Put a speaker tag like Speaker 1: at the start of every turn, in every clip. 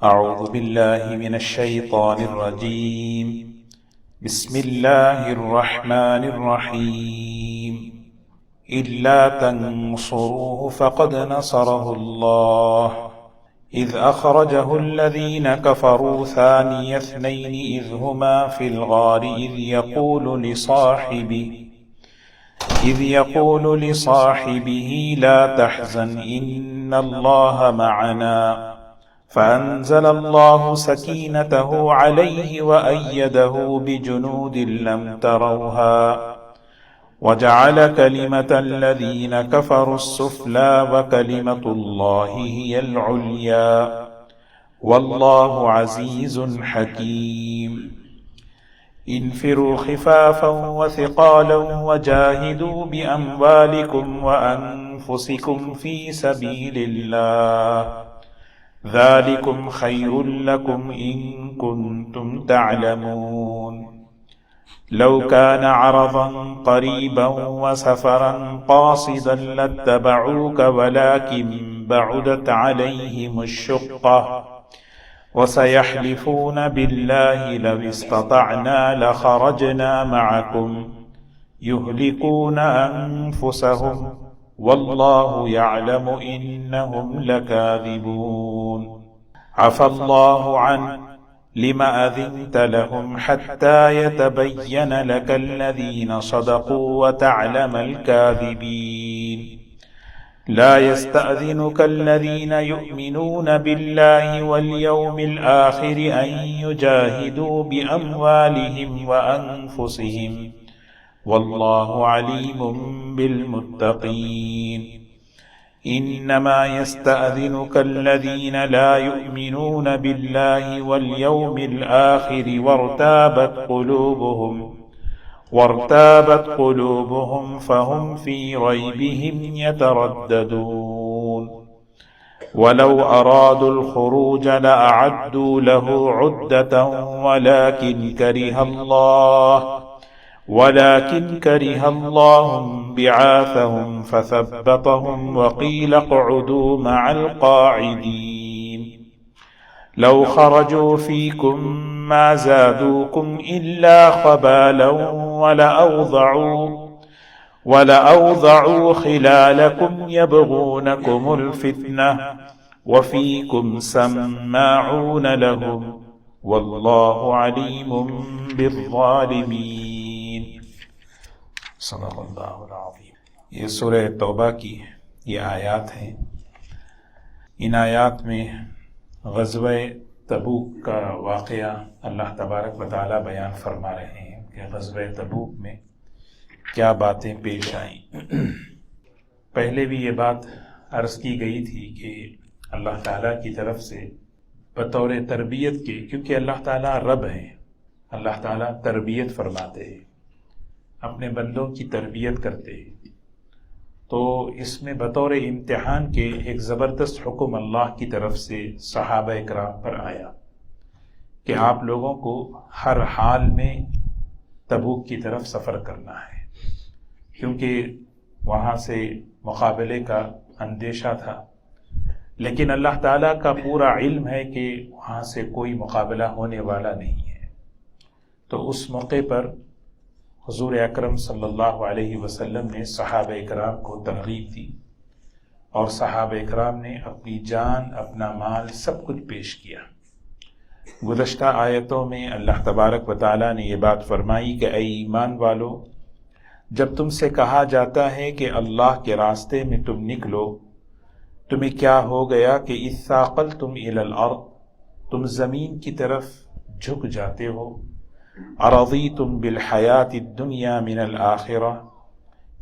Speaker 1: أعوذ بالله من الشيطان الرجيم. بسم الله الرحمن الرحيم. إلا تنصروه فقد نصره الله إذ أخرجه الذين كفروا ثاني اثنين إذ هما في الغار إذ يقول لصاحبه لا تحزن إن الله معنا فأنزل الله سكينته عليه وأيده بجنود لم تروها وجعل كلمة الذين كفروا السفلى وكلمة الله هي العليا والله عزيز حكيم. انفروا خفافا وثقالا وجاهدوا بأموالكم وأنفسكم في سبيل الله ذلكم خير لكم إن كنتم تعلمون. لو كان عرضا قريبا وسفرا قاصدا لاتبعوك ولكن بعدت عليهم الشقة وسيحلفون بالله لو استطعنا لخرجنا معكم يهلكون أنفسهم والله يعلم إنهم لكاذبون. عفى الله عنك لما أذنت لهم حتى يتبين لك الذين صدقوا وتعلم الكاذبين. لا يستأذنك الذين يؤمنون بالله واليوم الآخر أن يجاهدوا بأموالهم وأنفسهم والله عليم بالمتقين. إنما يستأذنك الذين لا يؤمنون بالله واليوم الآخر وارتابت قلوبهم فهم في ريبهم يترددون. ولو أرادوا الخروج لأعدوا له عدة ولكن كره الله بعاثهم فثبطهم وقيل اقعدوا مع القاعدين. لو خرجوا فيكم ما زادوكم إلا خبالا ولأوضعوا خلالكم يبغونكم الفتنة وفيكم سماعون لهم والله عليم بالظالمين. صدق اللہ العظیم. یہ سورہ توبہ کی یہ آیات ہیں. ان آیات میں غزوہ تبوک کا واقعہ اللہ تبارک و تعالی بیان فرما رہے ہیں کہ غزوہ تبوک میں کیا باتیں پیش آئیں. پہلے بھی یہ بات عرض کی گئی تھی کہ اللہ تعالیٰ کی طرف سے بطور تربیت کے، کیونکہ اللہ تعالیٰ رب ہیں، اللہ تعالیٰ تربیت فرماتے ہیں، اپنے بندوں کی تربیت کرتے ہیں، تو اس میں بطور امتحان کے ایک زبردست حکم اللہ کی طرف سے صحابہ اکرام پر آیا کہ آپ لوگوں کو ہر حال میں تبوک کی طرف سفر کرنا ہے، کیونکہ وہاں سے مقابلے کا اندیشہ تھا. لیکن اللہ تعالیٰ کا پورا علم ہے کہ وہاں سے کوئی مقابلہ ہونے والا نہیں ہے. تو اس موقع پر حضور اکرم صلی اللہ علیہ وسلم نے صحابہ اکرام کو ترغیب دی اور صحابہ اکرام نے اپنی جان، اپنا مال، سب کچھ پیش کیا. گزشتہ آیتوں میں اللہ تبارک و تعالیٰ نے یہ بات فرمائی کہ اے ایمان والو، جب تم سے کہا جاتا ہے کہ اللہ کے راستے میں تم نکلو، تمہیں کیا ہو گیا کہ اذ ثاقلتم الی الارض، تم زمین کی طرف جھک جاتے ہو. ارضیتم بالحیات الدنیا من الآخرہ،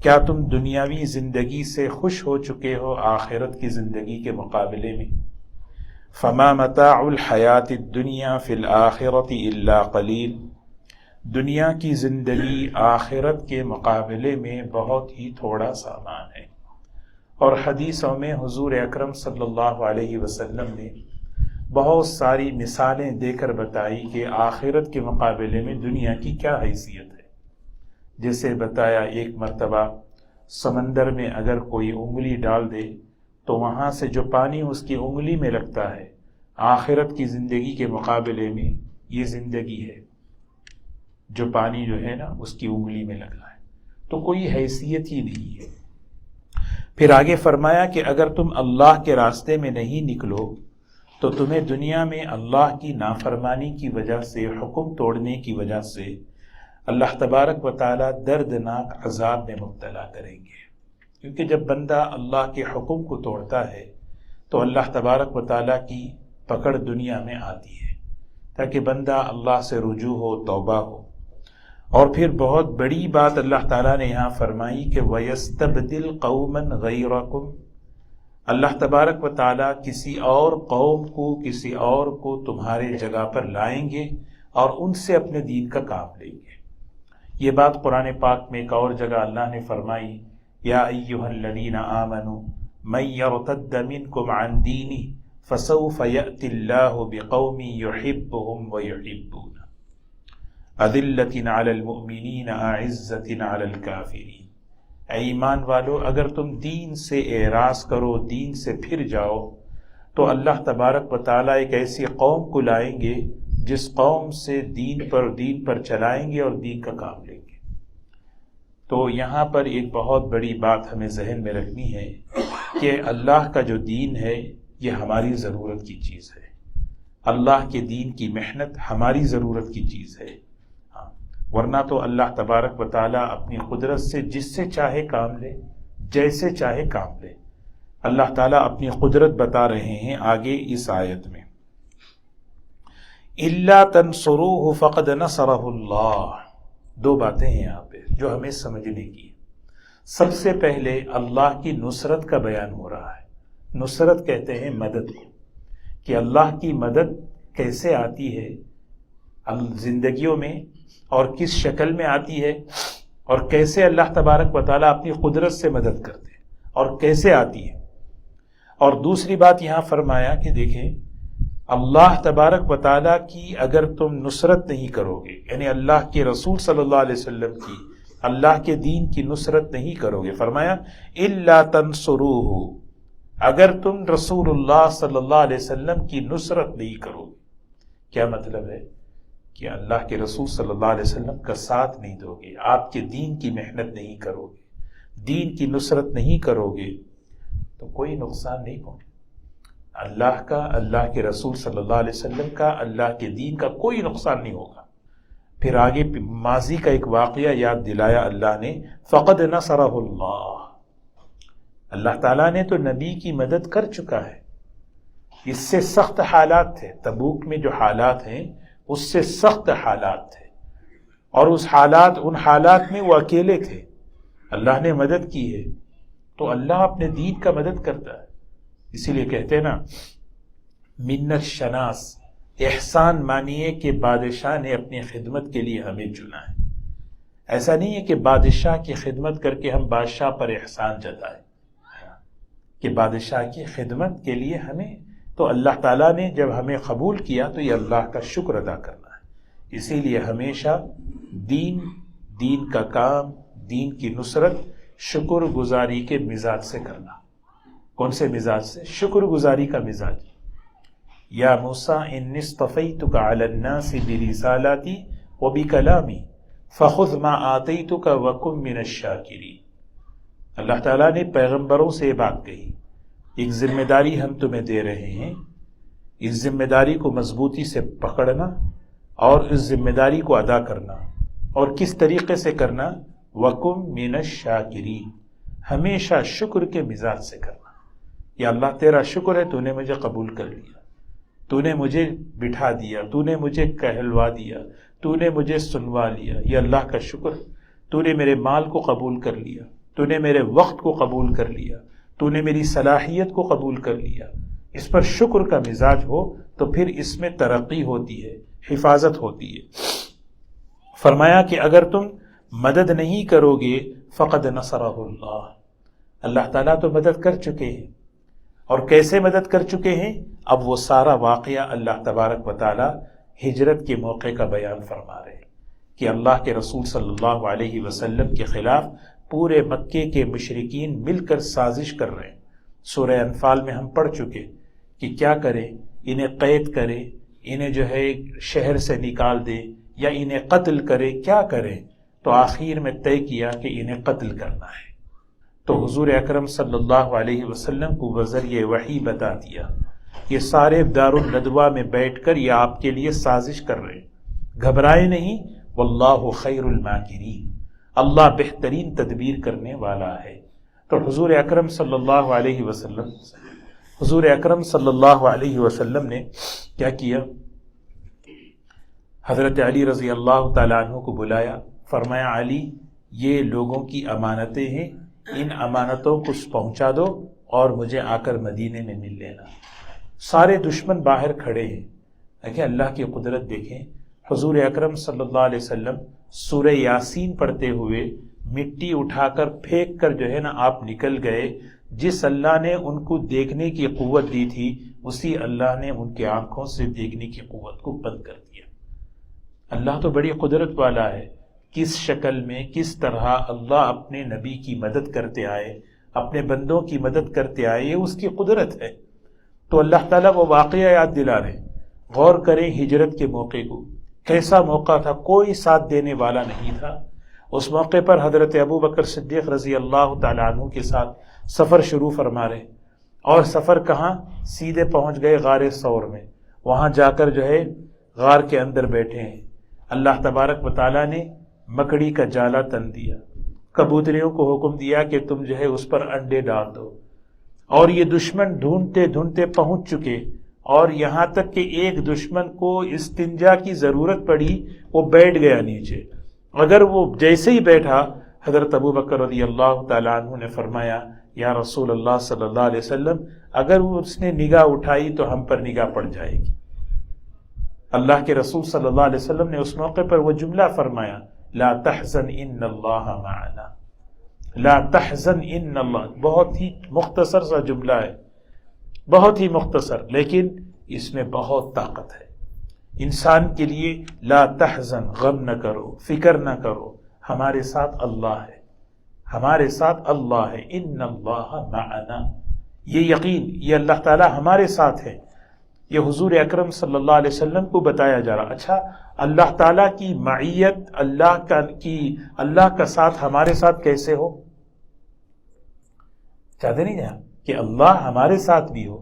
Speaker 1: کیا تم دنیاوی زندگی سے خوش ہو چکے ہو آخرت کی زندگی کے مقابلے میں؟ فما متاع الحیات الدنیا فی الآخرۃ الا قلیل، دنیا کی زندگی آخرت کے مقابلے میں بہت ہی تھوڑا سامان ہے. اور حدیثوں میں حضور اکرم صلی اللہ علیہ وسلم نے بہت ساری مثالیں دے کر بتائی کہ آخرت کے مقابلے میں دنیا کی کیا حیثیت ہے. جیسے بتایا ایک مرتبہ سمندر میں اگر کوئی انگلی ڈال دے تو وہاں سے جو پانی اس کی انگلی میں لگتا ہے آخرت کی زندگی کے مقابلے میں یہ زندگی ہے جو پانی جو ہے نا اس کی انگلی میں لگا ہے، تو کوئی حیثیت ہی نہیں ہے۔ پھر آگے فرمایا کہ اگر تم اللہ کے راستے میں نہیں نکلو تو تمہیں دنیا میں اللہ کی نافرمانی کی وجہ سے، حکم توڑنے کی وجہ سے اللہ تبارک و تعالیٰ دردناک عذاب میں مبتلا کریں گے، کیونکہ جب بندہ اللہ کے حکم کو توڑتا ہے تو اللہ تبارک و تعالیٰ کی پکڑ دنیا میں آتی ہے، تاکہ بندہ اللہ سے رجوع ہو، توبہ ہو۔ اور پھر بہت بڑی بات اللہ تعالیٰ نے یہاں فرمائی کہ وَيَسْتَبْدِلْ قَوْمًا غَيْرَكُمْ، اللہ تبارک و تعالیٰ کسی اور قوم کو، کسی اور کو تمہارے جگہ پر لائیں گے اور ان سے اپنے دین کا کام لیں گے۔ یہ بات قرآن پاک میں ایک اور جگہ اللہ نے فرمائی، یا ایھا الذین آمنوا من یرتد منکم عن دینہ فسوف یأتی اللہ بقوم یحبهم ویحبونہ اذلۃ علی المؤمنین اعزۃ علی الکافرین۔ اے ایمان والو، اگر تم دین سے اعراض کرو، دین سے پھر جاؤ، تو اللہ تبارک و تعالیٰ ایک ایسی قوم کو لائیں گے جس قوم سے دین پر چلائیں گے اور دین کا کام لیں گے۔ تو یہاں پر ایک بہت بڑی بات ہمیں ذہن میں رکھنی ہے کہ اللہ کا جو دین ہے یہ ہماری ضرورت کی چیز ہے، اللہ کے دین کی محنت ہماری ضرورت کی چیز ہے، ورنہ تو اللہ تبارک و تعالیٰ اپنی قدرت سے جس سے چاہے کام لے، جیسے چاہے کام لے۔ اللہ تعالیٰ اپنی قدرت بتا رہے ہیں آگے اس آیت میں، إِلَّا تَنْصُرُوهُ فَقَدْ نَصَرَهُ اللَّهُ۔ دو باتیں ہیں یہاں پہ جو ہمیں سمجھنے کی۔ سب سے پہلے اللہ کی نصرت کا بیان ہو رہا ہے۔ نصرت کہتے ہیں مدد کو، کہ اللہ کی مدد کیسے آتی ہے زندگیوں میں اور کس شکل میں آتی ہے، اور کیسے اللہ تبارک و تعالیٰ اپنی قدرت سے مدد کرتے ہیں اور کیسے آتی ہے۔ اور دوسری بات یہاں فرمایا کہ دیکھیں، اللہ تبارک و تعالیٰ کی اگر تم نصرت نہیں کرو گے، یعنی اللہ کے رسول صلی اللہ علیہ وسلم کی، اللہ کے دین کی نصرت نہیں کرو گے، فرمایا الا تنصروہ، اگر تم رسول اللہ صلی اللہ علیہ وسلم کی نصرت نہیں کرو گے۔ کیا مطلب ہے؟ کہ اللہ کے رسول صلی اللہ علیہ وسلم کا ساتھ نہیں دو گے، آپ کے دین کی محنت نہیں کرو گے، دین کی نصرت نہیں کرو گے، تو کوئی نقصان نہیں پہنچے اللہ کا، اللہ کے رسول صلی اللہ علیہ وسلم کا، اللہ کے دین کا کوئی نقصان نہیں ہوگا۔ پھر آگے ماضی کا ایک واقعہ یاد دلایا اللہ نے، فقد نصرہ اللہ، اللہ تعالیٰ نے تو نبی کی مدد کر چکا ہے۔ اس سے سخت حالات تھے، تبوک میں جو حالات ہیں اس سے سخت حالات تھے، اور ان حالات میں وہ اکیلے تھے، اللہ نے مدد کی ہے، تو اللہ اپنے دین کا مدد کرتا ہے۔ اسی لیے کہتے ہیں نا، منت شناس، احسان مانیے کہ بادشاہ نے اپنی خدمت کے لیے ہمیں چنا ہے۔ ایسا نہیں ہے کہ بادشاہ کی خدمت کر کے ہم بادشاہ پر احسان جتائیں، کہ بادشاہ کی خدمت کے لیے ہمیں، تو اللہ تعالیٰ نے جب ہمیں قبول کیا تو یہ اللہ کا شکر ادا کرنا ہے۔ اسی لیے ہمیشہ دین کا کام، دین کی نصرت شکر گزاری کے مزاج سے کرنا۔ کون سے مزاج سے؟ شکر گزاری کا مزاج۔ یا موسیٰ انی اصطفیتک علی الناس برسالاتی وبکلامی فخذ ما آتیتک وکن من الشاکرین۔ اللہ تعالیٰ نے پیغمبروں سے یہ بات کہی، ایک ذمہ داری ہم تمہیں دے رہے ہیں، اس ذمہ داری کو مضبوطی سے پکڑنا اور اس ذمہ داری کو ادا کرنا، اور کس طریقے سے کرنا؟ وَكُمْ مِنَ الشَّاكِرِينَ، ہمیشہ شکر کے مزاج سے کرنا۔ یا اللہ تیرا شکر ہے، تو نے مجھے قبول کر لیا، تو نے مجھے بٹھا دیا، تو نے مجھے کہلوا دیا، تو نے مجھے سنوا لیا، یہ اللہ کا شکر ہے۔ تو نے میرے مال کو قبول کر لیا، تو نے میرے وقت کو قبول کر لیا، تو نے میری صلاحیت کو قبول کر لیا۔ اس پر شکر کا مزاج ہو تو پھر اس میں ترقی ہوتی ہے، حفاظت ہوتی ہے۔ فرمایا کہ اگر تم مدد نہیں کرو گے، فقد نصرہ اللہ، اللہ تعالیٰ تو مدد کر چکے ہیں، اور کیسے مدد کر چکے ہیں؟ اب وہ سارا واقعہ اللہ تبارک و تعالیٰ ہجرت کے موقع کا بیان فرما رہے ہیں کہ اللہ کے رسول صلی اللہ علیہ وسلم کے خلاف پورے مکے کے مشرکین مل کر سازش کر رہے ہیں۔ سورہ انفال میں ہم پڑھ چکے کہ کیا کریں انہیں قید کرے، انہیں جو ہے شہر سے نکال دے، یا انہیں قتل کرے، کیا کرے؟ تو آخر میں طے کیا کہ انہیں قتل کرنا ہے۔ تو حضور اکرم صلی اللہ علیہ وسلم کو بذریعہ وحی بتا دیا، یہ سارے دارالندوہ میں بیٹھ کر یہ آپ کے لیے سازش کر رہے ہیں، گھبرائے نہیں، واللہ خیر الماکرین، اللہ بہترین تدبیر کرنے والا ہے۔ تو حضور اکرم صلی اللہ علیہ وسلم نے کیا کیا؟ حضرت علی رضی اللہ تعالیٰ عنہ کو بلایا، فرمایا علی یہ لوگوں کی امانتیں ہیں، ان امانتوں کو پہنچا دو اور مجھے آ کر مدینے میں مل لینا۔ سارے دشمن باہر کھڑے ہیں، دیکھیں اللہ کی قدرت، دیکھیں حضور اکرم صلی اللہ علیہ وسلم سورہ یاسین پڑھتے ہوئے مٹی اٹھا کر پھینک کر جو ہے نا آپ نکل گئے۔ جس اللہ نے ان کو دیکھنے کی قوت دی تھی، اسی اللہ نے ان کی آنکھوں سے دیکھنے کی قوت کو بند کر دیا۔ اللہ تو بڑی قدرت والا ہے، کس شکل میں کس طرح اللہ اپنے نبی کی مدد کرتے آئے، اپنے بندوں کی مدد کرتے آئے، یہ اس کی قدرت ہے۔ تو اللہ تعالیٰ وہ واقعہ یاد دلا رہے ہیں۔ غور کریں ہجرت کے موقع کو، کیسا موقع تھا، کوئی ساتھ دینے والا نہیں تھا۔ اس موقع پر حضرت ابو بکر صدیق رضی اللہ تعالیٰ عنہ کے ساتھ سفر شروع فرما رہے، اور سفر کہاں؟ سیدھے پہنچ گئے غار ثور میں، وہاں جا کر جو ہے غار کے اندر بیٹھے ہیں۔ اللہ تبارک و تعالیٰ نے مکڑی کا جالا تن دیا، کبوتریوں کو حکم دیا کہ تم جو ہے اس پر انڈے ڈال دو، اور یہ دشمن ڈھونڈتے ڈھونڈتے پہنچ چکے، اور یہاں تک کہ ایک دشمن کو استنجا کی ضرورت پڑی، وہ بیٹھ گیا نیچے۔ اگر وہ جیسے ہی بیٹھا، حضرت ابو بکر رضی اللہ تعالیٰ عنہ نے فرمایا یا رسول اللہ صلی اللہ علیہ وسلم، اگر وہ اس نے نگاہ اٹھائی تو ہم پر نگاہ پڑ جائے گی۔ اللہ کے رسول صلی اللہ علیہ وسلم نے اس موقع پر وہ جملہ فرمایا، لا تحزن ان اللہ معنا، لا تحزن ان اللہ، بہت ہی مختصر سا جملہ ہے، بہت ہی مختصر، لیکن اس میں بہت طاقت ہے انسان کے لیے۔ لا تحزن، غم نہ کرو، فکر نہ کرو، ہمارے ساتھ اللہ ہے، ہمارے ساتھ اللہ ہے، ان اللہ معنا، یہ یقین، یہ اللہ تعالیٰ ہمارے ساتھ ہے۔ یہ حضور اکرم صلی اللہ علیہ وسلم کو بتایا جا رہا۔ اچھا، اللہ تعالیٰ کی معیت، اللہ کا ساتھ ہمارے ساتھ کیسے ہو؟ چاہتے نہیں جہاں کہ اللہ ہمارے ساتھ بھی ہو؟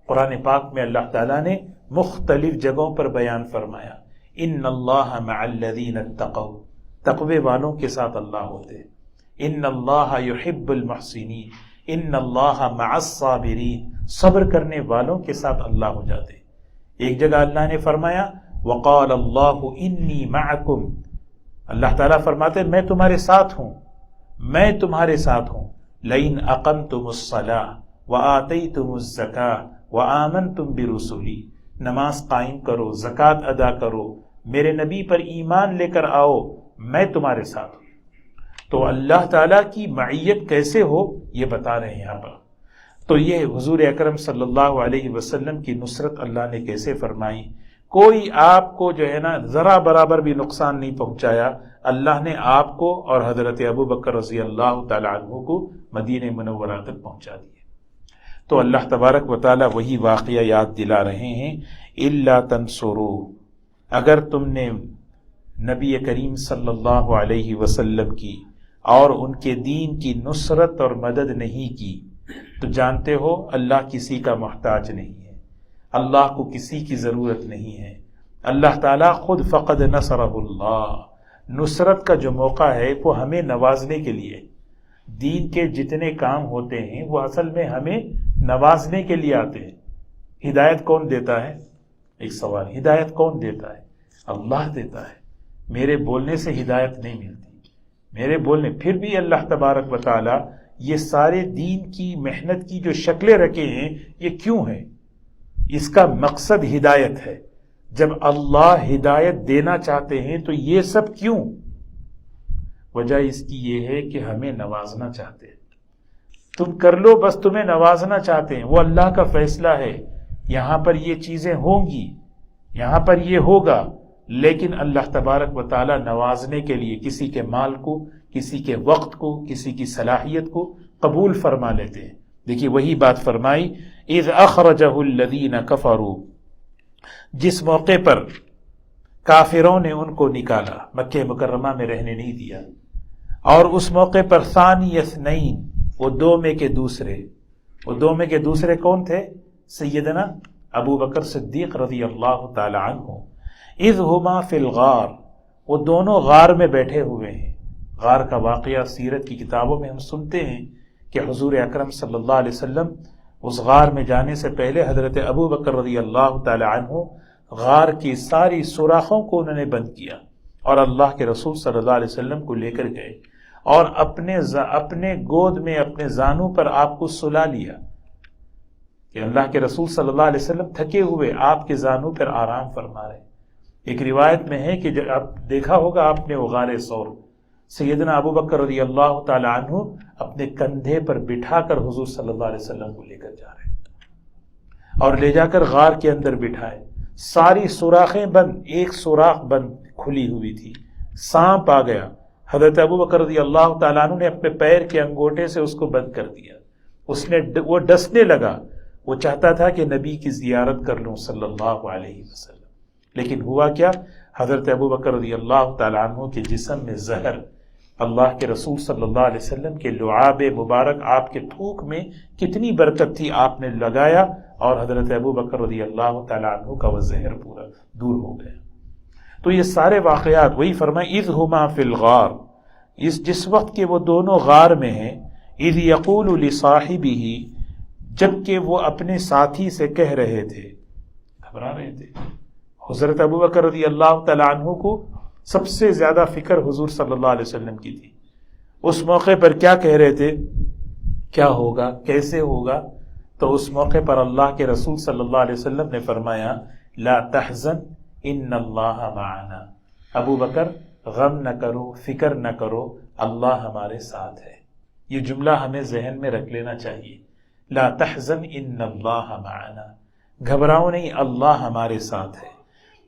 Speaker 1: قرآن پاک میں اللہ تعالیٰ نے مختلف جگہوں پر بیان فرمایا، ان اللہ مع الذین اتقوا، تقوی والوں کے ساتھ اللہ ہوتے ہیں، ان اللہ یحب المحسنین، ان اللہ مع الصابرین، صبر کرنے والوں کے ساتھ اللہ ہو جاتے ہیں۔ ایک جگہ اللہ نے فرمایا وقال اللہ انی معکم، اللہ تعالیٰ فرماتے میں تمہارے ساتھ ہوں، میں تمہارے ساتھ ہوں۔ لئن اقمتم الصلاۃ وآتیتم الزکاۃ وآمنتم برسلی، نماز قائم کرو، زکوٰۃ ادا کرو، میرے نبی پر ایمان لے کر آؤ، میں تمہارے ساتھ ہوں۔ تو اللہ تعالیٰ کی معیت کیسے ہو یہ بتا رہے ہیں یہاں پر۔ تو یہ حضور اکرم صلی اللہ علیہ وسلم کی نصرت اللہ نے کیسے فرمائی، کوئی آپ کو جو ہے نا ذرا برابر بھی نقصان نہیں پہنچایا، اللہ نے آپ کو اور حضرت ابو بکر رضی اللہ تعالیٰ عنہ کو مدینہ منورہ تک پہنچا دیا۔ تو اللہ تبارک و تعالیٰ وہی واقعہ یاد دلا رہے ہیں، الا تنصروا، اگر تم نے نبی کریم صلی اللہ علیہ وسلم کی اور ان کے دین کی نصرت اور مدد نہیں کی تو جانتے ہو اللہ کسی کا محتاج نہیں ہے، اللہ کو کسی کی ضرورت نہیں ہے۔ اللہ تعالیٰ خود فقد نصرہ اللہ، نصرت کا جو موقع ہے وہ ہمیں نوازنے کے لیے، دین کے جتنے کام ہوتے ہیں وہ اصل میں ہمیں نوازنے کے لیے آتے ہیں۔ ہدایت کون دیتا ہے؟ ایک سوال، ہدایت کون دیتا ہے؟ اللہ دیتا ہے۔ میرے بولنے سے ہدایت نہیں ملتی، میرے بولنے، پھر بھی اللہ تبارک و تعالی یہ سارے دین کی محنت کی جو شکلیں رکھے ہیں یہ کیوں ہے؟ اس کا مقصد ہدایت ہے۔ جب اللہ ہدایت دینا چاہتے ہیں تو یہ سب کیوں؟ وجہ اس کی یہ ہے کہ ہمیں نوازنا چاہتے ہیں۔ تم کر لو، بس تمہیں نوازنا چاہتے ہیں، وہ اللہ کا فیصلہ ہے، یہاں پر یہ چیزیں ہوں گی، یہاں پر یہ ہوگا، لیکن اللہ تبارک و تعالی نوازنے کے لیے کسی کے مال کو، کسی کے وقت کو، کسی کی صلاحیت کو قبول فرما لیتے ہیں۔ دیکھیے وہی بات فرمائی، اذ اخرجہ الذین کفروا جس موقع پر کافروں نے ان کو نکالا، مکہ مکرمہ میں رہنے نہیں دیا، اور اس موقع پر ثانی اثنین، وہ دو میں کے دوسرے کون تھے؟ سیدنا ابو بکر صدیق رضی اللہ تعالی عنہ، اذ ہما فی الغار، وہ دونوں غار میں بیٹھے ہوئے ہیں۔ غار کا واقعہ سیرت کی کتابوں میں ہم سنتے ہیں کہ حضور اکرم صلی اللہ علیہ وسلم اس غار میں جانے سے پہلے حضرت ابو بکر رضی اللہ تعالی عنہ غار کی ساری سوراخوں کو انہوں نے بند کیا، اور اللہ کے رسول صلی اللہ علیہ وسلم کو لے کر گئے اور اپنے گود میں اپنے زانوں پر آپ کو سلا لیا کہ اللہ کے رسول صلی اللہ علیہ وسلم تھکے ہوئے آپ کے زانوں پر آرام فرما رہے۔ ایک روایت میں ہے کہ جب آپ دیکھا ہوگا آپ نے وہ غار ثور، سیدنا ابو بکر رضی اللہ تعالی عنہ اپنے کندھے پر بٹھا کر حضور صلی اللہ علیہ وسلم کو لے کر جا رہے اور لے جا کر غار کے اندر بٹھائے، ساری سوراخیں بند، ایک سوراخ بند کھلی ہوئی تھی، سانپ آ گیا، حضرت ابو بکر رضی اللہ تعالیٰ عنہ نے اپنے پیر کے انگوٹے سے اس کو بند کر دیا، وہ ڈسنے لگا، وہ چاہتا تھا کہ نبی کی زیارت کر لوں صلی اللہ علیہ وسلم، لیکن ہوا کیا؟ حضرت ابو بکر رضی اللہ تعالیٰ عنہ کے جسم میں زہر، اللہ کے رسول صلی اللہ علیہ وسلم کے لعاب مبارک، آپ کے تھوک میں کتنی برکت تھی، آپ نے لگایا اور حضرت ابو بکر رضی اللہ تعالیٰ عنہ کا وہ زہر پورا دور ہو گیا۔ تو یہ سارے واقعات وہی فرمائے اذ ہما فی الغار، جس وقت کہ وہ دونوں غار میں ہیں، اذ یقول لصاحبہ، جبکہ وہ اپنے ساتھی سے کہہ رہے تھے، گھبرا رہے تھے۔ حضرت ابو بکر رضی اللہ تعالیٰ عنہ کو سب سے زیادہ فکر حضور صلی اللہ علیہ وسلم کی تھی، اس موقع پر کیا کہہ رہے تھے؟ کیا ہوگا، کیسے ہوگا؟ تو اس موقع پر اللہ کے رسول صلی اللہ علیہ وسلم نے فرمایا لا تحزن ان اللہ معنا، ابو بکر غم نہ کرو، فکر نہ کرو، اللہ ہمارے ساتھ ہے۔ یہ جملہ ہمیں ذہن میں رکھ لینا چاہیے، لا تحزن ان اللہ معنا، گھبراؤ نہیں، اللہ ہمارے ساتھ ہے۔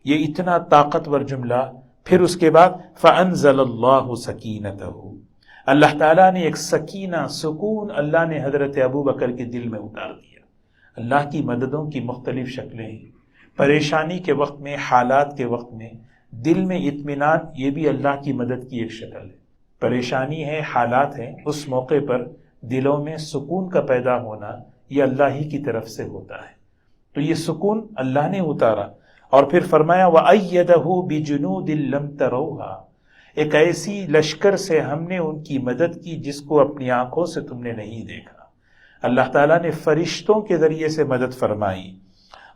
Speaker 1: یہ اتنا طاقتور جملہ، پھر اس کے بعد فانزل اللہ سکینتہ، اللہ تعالیٰ نے ایک سکینہ، سکون اللہ نے حضرت ابو بکر کے دل میں اتار دیا۔ اللہ کی مددوں کی مختلف شکلیں ہیں، پریشانی کے وقت میں، حالات کے وقت میں دل میں اطمینان، یہ بھی اللہ کی مدد کی ایک شکل ہے۔ پریشانی ہے، حالات ہیں، اس موقع پر دلوں میں سکون کا پیدا ہونا یہ اللہ ہی کی طرف سے ہوتا ہے۔ تو یہ سکون اللہ نے اتارا، اور پھر فرمایا وَأَيَّدَهُ بِجُنُودٍ لَمْ تَرَوْهَا، ایک ایسی لشکر سے ہم نے ان کی مدد کی جس کو اپنی آنکھوں سے تم نے نہیں دیکھا۔ اللہ تعالیٰ نے فرشتوں کے ذریعے سے مدد فرمائی،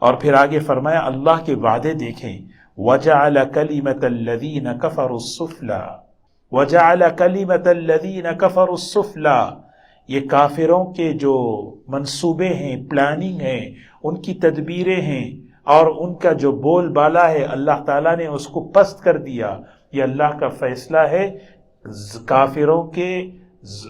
Speaker 1: اور پھر آگے فرمایا اللہ کے وعدے دیکھیں، وَجَعَلَ كَلِمَةَ الَّذِينَ كَفَرُوا السُّفْلَىٰ، وَجَعَلَ كَلِمَةَ الَّذِينَ كَفَرُوا السُّفْلَىٰ، یہ کافروں کے جو منصوبے ہیں، پلاننگ ہیں، ان کی تدبیریں ہیں، اور ان کا جو بول بالا ہے، اللہ تعالیٰ نے اس کو پست کر دیا۔ یہ اللہ کا فیصلہ ہے، کافروں کے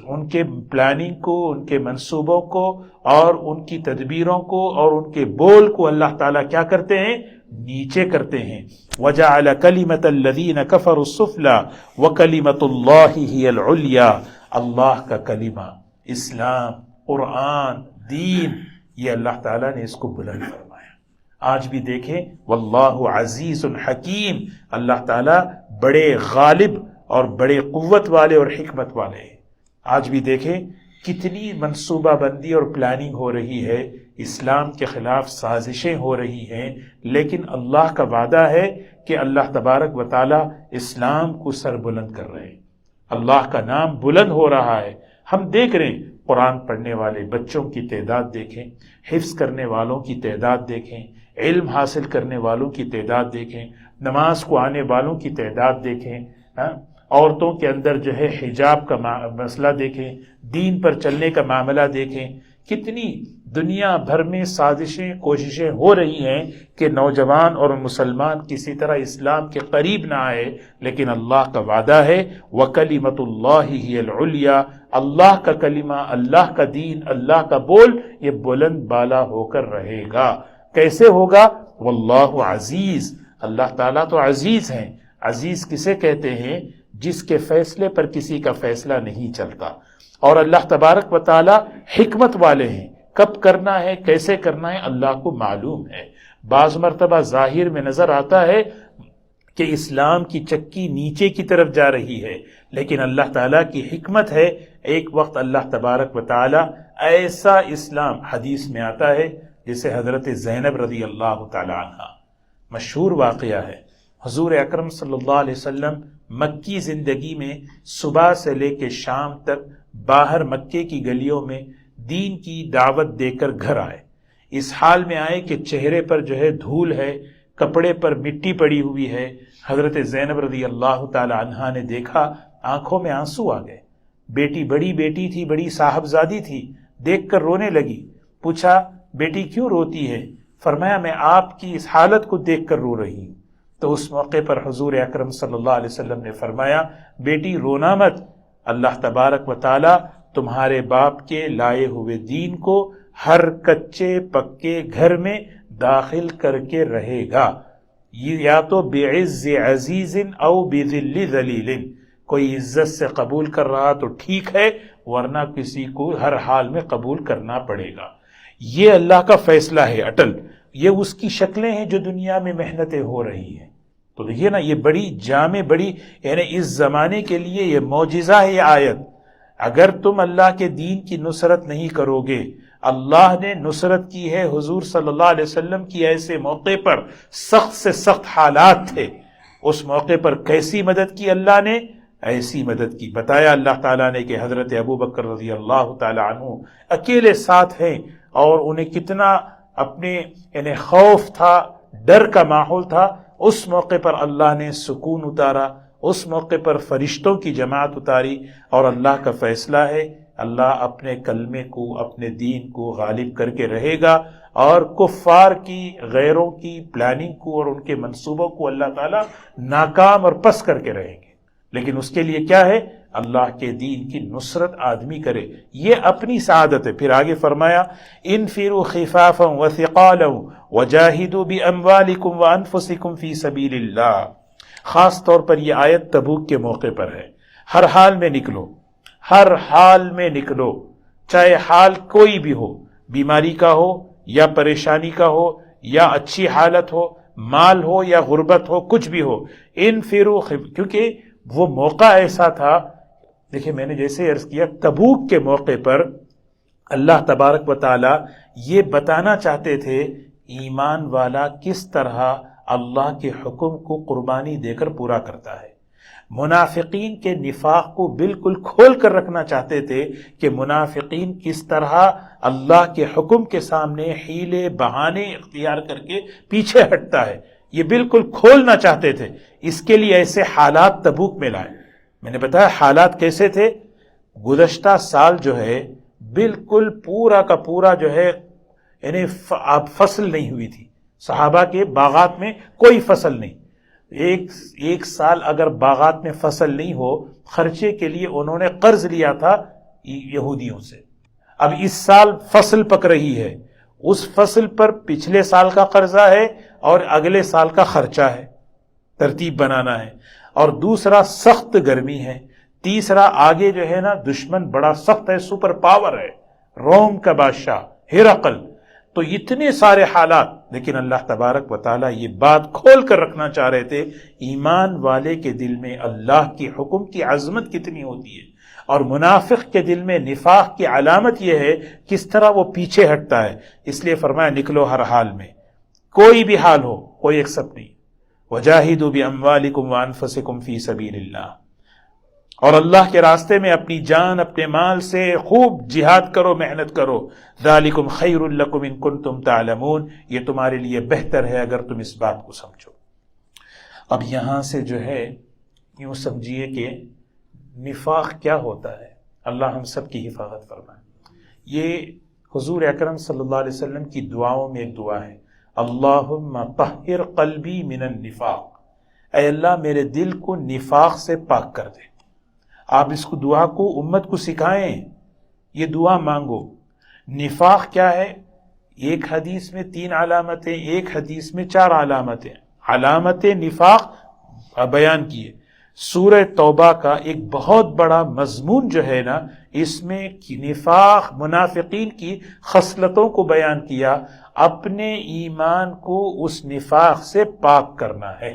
Speaker 1: ان کے پلاننگ کو، ان کے منصوبوں کو، اور ان کی تدبیروں کو، اور ان کے بول کو اللہ تعالیٰ کیا کرتے ہیں؟ نیچے کرتے ہیں۔ وَجَعَلَ كَلِمَةَ الَّذِينَ كَفَرُوا السُّفْلَىٰ وَكَلِمَةُ اللَّهِ هِيَ الْعُلْيَا، اللہ کا کلمہ، اسلام، قرآن، دین، یہ اللہ تعالیٰ نے اس کو بلند فرمایا۔ آج بھی دیکھیں واللہ عزیز الحکیم، اللہ تعالیٰ بڑے غالب اور بڑے قوت والے اور حکمت والے ہیں۔ آج بھی دیکھیں کتنی منصوبہ بندی اور پلاننگ ہو رہی ہے، اسلام کے خلاف سازشیں ہو رہی ہیں، لیکن اللہ کا وعدہ ہے کہ اللہ تبارک و تعالیٰ اسلام کو سر بلند کر رہے ہیں، اللہ کا نام بلند ہو رہا ہے۔ ہم دیکھ رہے ہیں قرآن پڑھنے والے بچوں کی تعداد دیکھیں، حفظ کرنے والوں کی تعداد دیکھیں، علم حاصل کرنے والوں کی تعداد دیکھیں، نماز کو آنے والوں کی تعداد دیکھیں، عورتوں کے اندر جو ہے حجاب کا مسئلہ دیکھیں، دین پر چلنے کا معاملہ دیکھیں، کتنی دنیا بھر میں سازشیں، کوششیں ہو رہی ہیں کہ نوجوان اور مسلمان کسی طرح اسلام کے قریب نہ آئے، لیکن اللہ کا وعدہ ہے وَكَلِمَةُ اللَّهِ هِيَ الْعُلْيَا، اللہ کا کلمہ، اللہ کا دین، اللہ کا بول یہ بلند بالا ہو کر رہے گا۔ کیسے ہوگا؟ واللہ عزیز، اللہ تعالیٰ تو عزیز ہیں۔ عزیز کسے کہتے ہیں؟ جس کے فیصلے پر کسی کا فیصلہ نہیں چلتا، اور اللہ تبارک و تعالیٰ حکمت والے ہیں، کب کرنا ہے، کیسے کرنا ہے اللہ کو معلوم ہے۔ بعض مرتبہ ظاہر میں نظر آتا ہے کہ اسلام کی چکی نیچے کی طرف جا رہی ہے، لیکن اللہ تعالیٰ کی حکمت ہے، ایک وقت اللہ تبارک و تعالیٰ ایسا اسلام، حدیث میں آتا ہے جسے حضرت زینب رضی اللہ تعالی عنہ، مشہور واقعہ ہے، حضور اکرم صلی اللہ علیہ وسلم مکی زندگی میں صبح سے لے کے شام تک باہر مکے کی گلیوں میں دین کی دعوت دے کر گھر آئے، اس حال میں آئے کہ چہرے پر جو ہے دھول ہے، کپڑے پر مٹی پڑی ہوئی ہے۔ حضرت زینب رضی اللہ تعالی عنہا نے دیکھا، آنکھوں میں آنسو آ گئے، بیٹی بڑی بیٹی تھی، بڑی صاحبزادی تھی، دیکھ کر رونے لگی۔ پوچھا بیٹی کیوں روتی ہے؟ فرمایا میں آپ کی اس حالت کو دیکھ کر رو رہی ہوں۔ تو اس موقع پر حضور اکرم صلی اللہ علیہ وسلم نے فرمایا بیٹی رونا مت، اللہ تبارک و تعالی تمہارے باپ کے لائے ہوئے دین کو ہر کچے پکے گھر میں داخل کر کے رہے گا، یا تو بعز عزیز او بذل ذلیل، کوئی عزت سے قبول کر رہا تو ٹھیک ہے، ورنہ کسی کو ہر حال میں قبول کرنا پڑے گا۔ یہ اللہ کا فیصلہ ہے اٹل، یہ اس کی شکلیں ہیں جو دنیا میں محنتیں ہو رہی ہیں۔ تو دیکھیے نا، یہ بڑی جامع، بڑی یعنی اس زمانے کے لیے یہ معجزہ ہے، یہ آیت۔ اگر تم اللہ کے دین کی نصرت نہیں کرو گے، اللہ نے نصرت کی ہے حضور صلی اللہ علیہ وسلم کی ایسے موقع پر، سخت سے سخت حالات تھے، اس موقع پر کیسی مدد کی اللہ نے؟ ایسی مدد کی۔ بتایا اللہ تعالیٰ نے کہ حضرت ابو بکر رضی اللہ تعالی عنہ اکیلے ساتھ ہیں، اور انہیں کتنا اپنے یعنی خوف تھا، ڈر کا ماحول تھا، اس موقع پر اللہ نے سکون اتارا، اس موقع پر فرشتوں کی جماعت اتاری، اور اللہ کا فیصلہ ہے، اللہ اپنے کلمے کو، اپنے دین کو غالب کر کے رہے گا، اور کفار کی، غیروں کی پلاننگ کو اور ان کے منصوبوں کو اللہ تعالیٰ ناکام اور پس کر کے رہیں گے۔ لیکن اس کے لیے کیا ہے؟ اللہ کے دین کی نصرت آدمی کرے، یہ اپنی سعادت ہے۔ پھر آگے فرمایا انفروا خفافا وثقالا وجاہدوا باموالکم وانفسکم فی سبیل اللہ۔ خاص طور پر یہ آیت تبوک کے موقع پر ہے۔ ہر حال میں نکلو، ہر حال میں نکلو، چاہے حال کوئی بھی ہو، بیماری کا ہو یا پریشانی کا ہو یا اچھی حالت ہو، مال ہو یا غربت ہو، کچھ بھی ہو، انفروا، کیونکہ وہ موقع ایسا تھا، دیکھیں میں نے جیسے عرض کیا، تبوک کے موقع پر اللہ تبارک و تعالی یہ بتانا چاہتے تھے ایمان والا کس طرح اللہ کے حکم کو قربانی دے کر پورا کرتا ہے۔ منافقین کے نفاق کو بالکل کھول کر رکھنا چاہتے تھے کہ منافقین کس طرح اللہ کے حکم کے سامنے حیلے بہانے اختیار کر کے پیچھے ہٹتا ہے، یہ بالکل کھولنا چاہتے تھے۔ اس کے لیے ایسے حالات تبوک میں لائے۔ میں نے بتایا حالات کیسے تھے۔ گزشتہ سال جو ہے بالکل پورا کا پورا جو ہے یعنی اب فصل نہیں ہوئی تھی، صحابہ کے باغات میں کوئی فصل نہیں۔ ایک سال اگر باغات میں فصل نہیں ہو، خرچے کے لیے انہوں نے قرض لیا تھا یہودیوں سے۔ اب اس سال فصل پک رہی ہے، اس فصل پر پچھلے سال کا قرضہ ہے اور اگلے سال کا خرچہ ہے، ترتیب بنانا ہے، اور دوسرا سخت گرمی ہے، تیسرا آگے جو ہے نا دشمن بڑا سخت ہے، سپر پاور ہے، روم کا بادشاہ ہرقل۔ تو اتنے سارے حالات، لیکن اللہ تبارک و تعالیٰ یہ بات کھول کر رکھنا چاہ رہے تھے ایمان والے کے دل میں اللہ کی حکم کی عظمت کتنی ہوتی ہے، اور منافق کے دل میں نفاق کی علامت یہ ہے کس طرح وہ پیچھے ہٹتا ہے۔ اس لیے فرمایا نکلو ہر حال میں، کوئی بھی حال ہو، کوئی ایکسپٹ نہیں۔ وجاہدوا باموالکم وانفسکم فی سبیل اللہ، اور اللہ کے راستے میں اپنی جان، اپنے مال سے خوب جہاد کرو، محنت کرو۔ ذالکم خیر لکم ان کنتم تعلمون، یہ تمہارے لیے بہتر ہے اگر تم اس بات کو سمجھو۔ اب یہاں سے جو ہے یوں سمجھیے کہ نفاق کیا ہوتا ہے، اللہ ہم سب کی حفاظت فرمائے۔ یہ حضور اکرم صلی اللہ علیہ وسلم کی دعاؤں میں ایک دعا ہے، اللہم طہر قلبی من النفاق، اے اللہ میرے دل کو نفاق سے پاک کر دے۔ آپ اس کو دعا کو امت کو سکھائیں، یہ دعا مانگو۔ نفاق کیا ہے؟ ایک حدیث میں 3 علامتیں، ایک حدیث میں 4 علامتیں، علامت نفاق بیان کیے۔ سورہ توبہ کا ایک بہت بڑا مضمون جو ہے نا اس میں نفاق منافقین کی خصلتوں کو بیان کیا، اپنے ایمان کو اس نفاق سے پاک کرنا ہے۔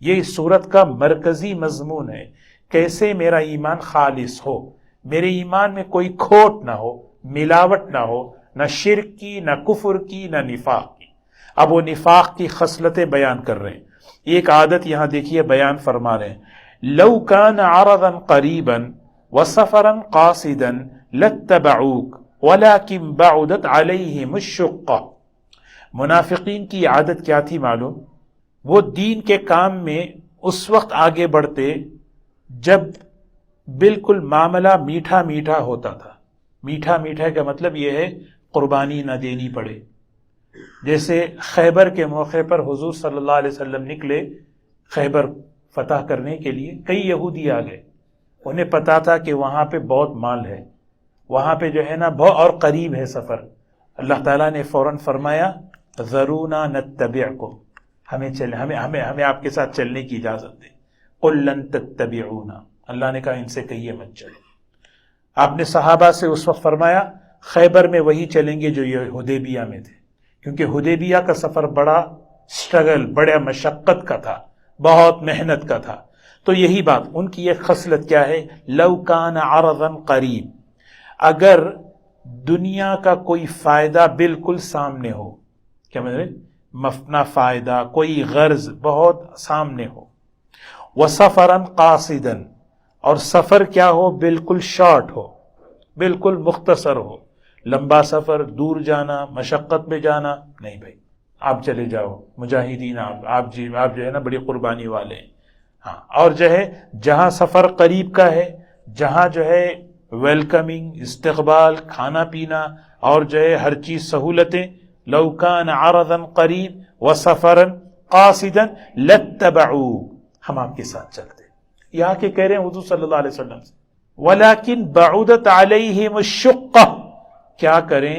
Speaker 1: یہ اس صورت کا مرکزی مضمون ہے، کیسے میرا ایمان خالص ہو، میرے ایمان میں کوئی کھوٹ نہ ہو، ملاوٹ نہ ہو، نہ شرک کی، نہ کفر کی، نہ نفاق کی۔ اب وہ نفاق کی خصلتیں بیان کر رہے ہیں۔ ایک عادت یہاں دیکھیے بیان فرما رہے ہیں، لو کان عرضا قریبا وسفرا قاصدا لاتبعوک ولکن بعدت علیہم الشقہ۔ منافقین کی عادت کیا تھی معلوم؟ وہ دین کے کام میں اس وقت آگے بڑھتے جب بالکل معاملہ میٹھا میٹھا ہوتا تھا۔ میٹھا میٹھا کا مطلب یہ ہے قربانی نہ دینی پڑے۔ جیسے خیبر کے موقع پر حضور صلی اللہ علیہ وسلم نکلے خیبر فتح کرنے کے لیے، کئی یہودی آ گئے، انہیں پتا تھا کہ وہاں پہ بہت مال ہے، وہاں پہ جو ہے نا بہت اور قریب ہے سفر۔ اللہ تعالیٰ نے فوراً فرمایا ذرونا نتبعکم، ہمیں آپ کے ساتھ چلنے کی اجازت دے۔ قل لن تتبعونا، اللہ نے کہا ان سے کہیے مت چلو۔ آپ نے صحابہ سے اس وقت فرمایا خیبر میں وہی چلیں گے جو یہ حدیبیہ میں تھے، کیونکہ حدیبیہ کا سفر بڑا سٹرگل، بڑا مشقت کا تھا، بہت محنت کا تھا۔ تو یہی بات ان کی ایک خصلت کیا ہے، لو کان عرضا قریب، اگر دنیا کا کوئی فائدہ بالکل سامنے ہو، کیا مطلب مفنا فائدہ، کوئی غرض بہت سامنے ہو، وسفرا قاصدا، اور سفر کیا ہو، بالکل شارٹ ہو، بالکل مختصر ہو، لمبا سفر، دور جانا، مشقت میں جانا نہیں بھائی، آپ چلے جاؤ، مجاہدین آپ جو ہے نا بڑی قربانی والے ہیں۔ ہاں، اور جو ہے جہاں سفر قریب کا ہے، جہاں جو ہے ویلکمنگ، استقبال، کھانا پینا اور جو ہے ہر چیز سہولتیں، لو کان عرضا قریب وسفرا قاصدا لاتبعوک، ہم آپ کے ساتھ چلتے۔ یہاں کے کہہ رہے ہیں حضور صلی اللہ علیہ وسلم سے، ولیکن بعدت علیہم الشقہ، کیا کریں،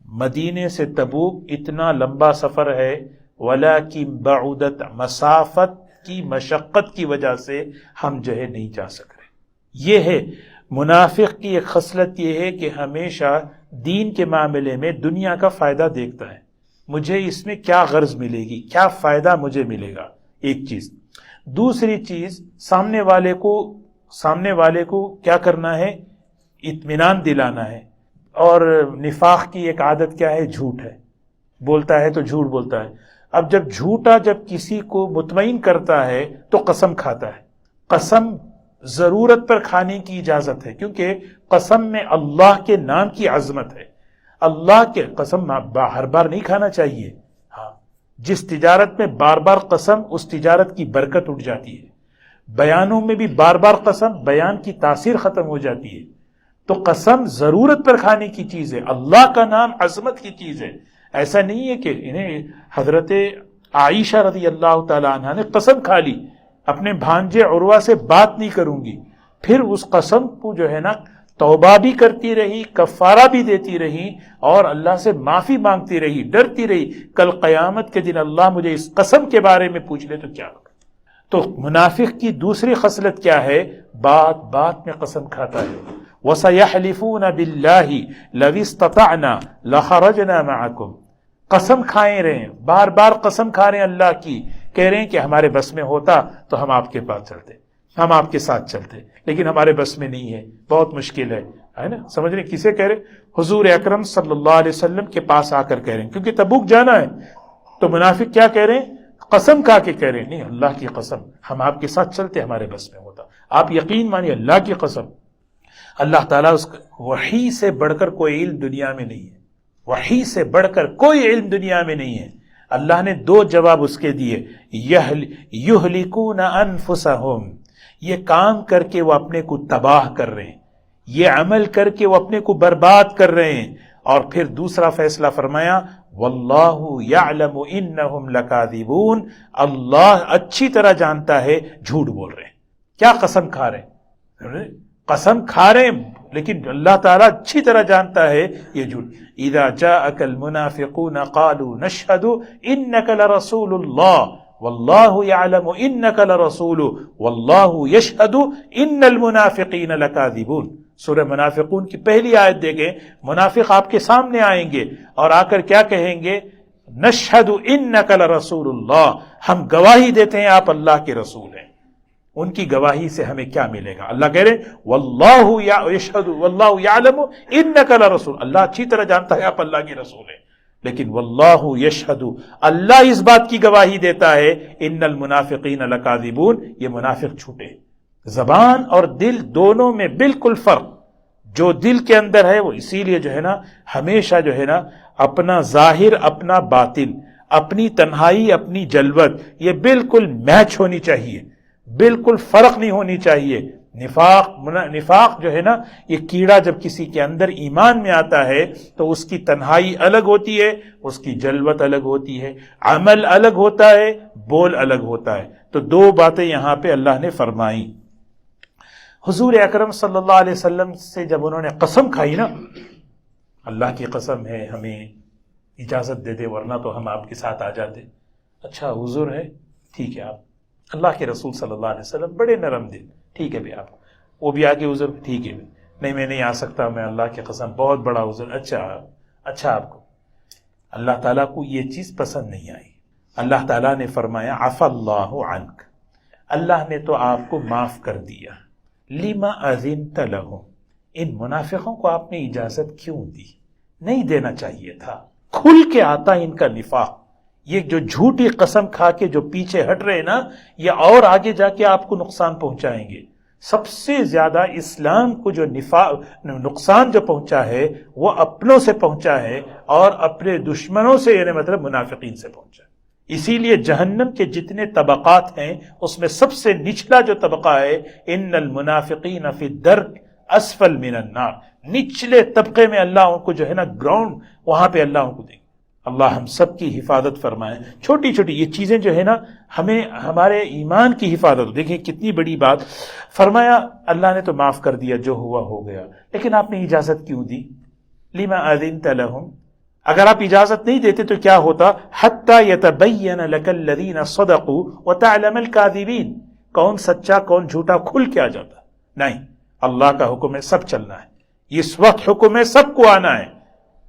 Speaker 1: مدینے سے تبوک اتنا لمبا سفر ہے، ولیکن بعدت، مسافت کی مشقت کی وجہ سے ہم جو ہے نہیں جا سک رہے۔ یہ ہے منافق کی ایک خصلت، یہ ہے کہ ہمیشہ دین کے معاملے میں دنیا کا فائدہ دیکھتا ہے، مجھے اس میں کیا غرض ملے گی، کیا فائدہ مجھے ملے گا، ایک چیز۔ دوسری چیز، سامنے والے کو کیا کرنا ہے، اطمینان دلانا ہے۔ اور نفاق کی ایک عادت کیا ہے، جھوٹ ہے، بولتا ہے تو جھوٹ بولتا ہے۔ اب جب کسی کو مطمئن کرتا ہے تو قسم کھاتا ہے۔ قسم ضرورت پر کھانے کی اجازت ہے، کیونکہ قسم میں اللہ کے نام کی عظمت ہے۔ اللہ کے قسم ہر بار نہیں کھانا چاہیے۔ ہاں، جس تجارت میں بار بار قسم، اس تجارت کی برکت اٹھ جاتی ہے۔ بیانوں میں بھی بار بار قسم، بیان کی تاثیر ختم ہو جاتی ہے۔ تو قسم ضرورت پر کھانے کی چیز ہے، اللہ کا نام عظمت کی چیز ہے۔ ایسا نہیں ہے کہ انہیں حضرت عائشہ رضی اللہ تعالیٰ عنہ نے قسم کھا لی اپنے بھانجے عروہ سے بات نہیں کروں گی، پھر اس قسم کو جو ہے نا توبہ بھی کرتی رہی، کفارہ بھی دیتی رہی، اور اللہ سے معافی مانگتی رہی، ڈرتی رہی کل قیامت کے دن اللہ مجھے اس قسم کے بارے میں پوچھ لے تو کیا ہوگا۔ تو منافق کی دوسری خصلت کیا ہے، بات بات میں قسم کھاتا ہے۔ وَسَيَحْلِفُونَ بِاللَّهِ لَوِ اسْتَطَعْنَا لَخَرَجْنَا مَعَكُمْ، قسم کھائے رہے ہیں، بار بار قسم کھا رہے ہیں اللہ کی، کہہ رہے ہیں کہ ہمارے بس میں ہوتا تو ہم آپ کے پاس چلتے، ہم آپ کے ساتھ چلتے، لیکن ہمارے بس میں نہیں ہے، بہت مشکل ہے نا۔ سمجھ رہے کسے کہہ رہے، حضور اکرم صلی اللہ علیہ وسلم کے پاس آ کر کہہ رہے ہیں، کیونکہ تبوک جانا ہے۔ تو منافق کیا کہہ رہے ہیں، قسم کھا کے کہہ رہے ہیں، نہیں اللہ کی قسم ہم آپ کے ساتھ چلتے، ہمارے بس میں ہوتا۔ آپ یقین مانیے اللہ کی قسم، اللہ تعالیٰ اس وحی سے بڑھ کر کوئی علم دنیا میں نہیں ہے، وحی سے بڑھ کر کوئی علم دنیا میں نہیں ہے۔ اللہ نے دو جواب اس کے دیے، یہلکون انفسہم، یہ کام کر کے وہ اپنے کو تباہ کر رہے ہیں، یہ عمل کر کے وہ اپنے کو برباد کر رہے ہیں، اور پھر دوسرا فیصلہ فرمایا واللہ یعلم انہم لکاذبون، اللہ اچھی طرح جانتا ہے جھوٹ بول رہے ہیں۔ کیا قسم کھا رہے ہیں، قسم کھا رہے ہیں، لیکن اللہ تعالیٰ اچھی طرح جانتا ہے یہ جھوٹ۔ اذا جاءک المنافقون قالوا نشہد انک لرسول اللہ واللہ یعلم انک لرسول واللہ یشہد ان المنافقین لکاذبون۔ سورہ منافقون کی پہلی آیت دیکھیں، منافق آپ کے سامنے آئیں گے اور آ کر کیا کہیں گے؟ نشہد انک لرسول اللہ، ہم گواہی دیتے ہیں آپ اللہ کے رسول ہیں۔ ان کی گواہی سے ہمیں کیا ملے گا؟ اللہ کہہ رہے ہیں واللہ یشہد واللہ یعلم انک لرسول، اللہ اچھی طرح جانتا ہے آپ اللہ کے رسول ہیں، لیکن واللہ یشہد، اللہ اس بات کی گواہی دیتا ہے، ان المنافقین لکاذبون، یہ منافق جھوٹے۔ زبان اور دل دونوں میں بالکل فرق، جو دل کے اندر ہے وہ اسی لیے جو ہے نا ہمیشہ جو ہے نا اپنا ظاہر اپنا باطن، اپنی تنہائی اپنی جلوت، یہ بالکل میچ ہونی چاہیے، بالکل فرق نہیں ہونی چاہیے۔ نفاق جو ہے نا یہ کیڑا جب کسی کے اندر ایمان میں آتا ہے تو اس کی تنہائی الگ ہوتی ہے، اس کی جلوت الگ ہوتی ہے، عمل الگ ہوتا ہے، بول الگ ہوتا ہے۔ تو دو باتیں یہاں پہ اللہ نے فرمائی۔ حضور اکرم صلی اللہ علیہ وسلم سے جب انہوں نے قسم کھائی نا، اللہ کی قسم ہے ہمیں اجازت دے دے ورنہ تو ہم آپ کے ساتھ آ جاتے۔ اچھا حضور ہے، ٹھیک ہے، آپ اللہ کے رسول صلی اللہ علیہ وسلم بڑے نرم دل، ٹھیک ہے بھی آپ، وہ بھی آگے حضور ٹھیک ہے بھی، نہیں میں نہیں آ سکتا، میں اللہ کی قسم بہت بڑا حضور، اچھا آپ کو اللہ تعالیٰ کو یہ چیز پسند نہیں آئی۔ اللہ تعالیٰ نے فرمایا عفا اللہ عنک، اللہ نے تو آپ کو معاف کر دیا، لما اذنت لہم، ان منافقوں کو آپ نے اجازت کیوں دی؟ نہیں دینا چاہیے تھا، کھل کے آتا ان کا نفاق، یہ جو جھوٹی قسم کھا کے جو پیچھے ہٹ رہے نا، یہ اور آگے جا کے آپ کو نقصان پہنچائیں گے۔ سب سے زیادہ اسلام کو جو نقصان جو پہنچا ہے وہ اپنوں سے پہنچا ہے اور اپنے دشمنوں سے، یعنی مطلب منافقین سے پہنچا ہے۔ اسی لیے جہنم کے جتنے طبقات ہیں اس میں سب سے نچلا جو طبقہ ہے، ان المنافقین فی الدرک اسفل من النار، نچلے طبقے میں اللہ ان کو جو ہے نا گراؤنڈ، وہاں پہ اللہ ان کو دیں گے۔ اللہ ہم سب کی حفاظت فرمائے۔ چھوٹی چھوٹی یہ چیزیں جو ہے نا ہمیں ہمارے ایمان کی حفاظت، دیکھیں کتنی بڑی بات فرمایا، اللہ نے تو معاف کر دیا، جو ہوا ہو گیا، لیکن آپ نے اجازت کیوں دی؟ لما اذنت لہم، اگر آپ اجازت نہیں دیتے تو کیا ہوتا؟ حتی یتبین لک الذین صدقوا وتعلم الکاذبین، کون سچا کون جھوٹا کھل کے آ جاتا۔ نہیں، اللہ کا حکم ہے سب چلنا ہے، اس وقت حکم ہے سب کو آنا ہے۔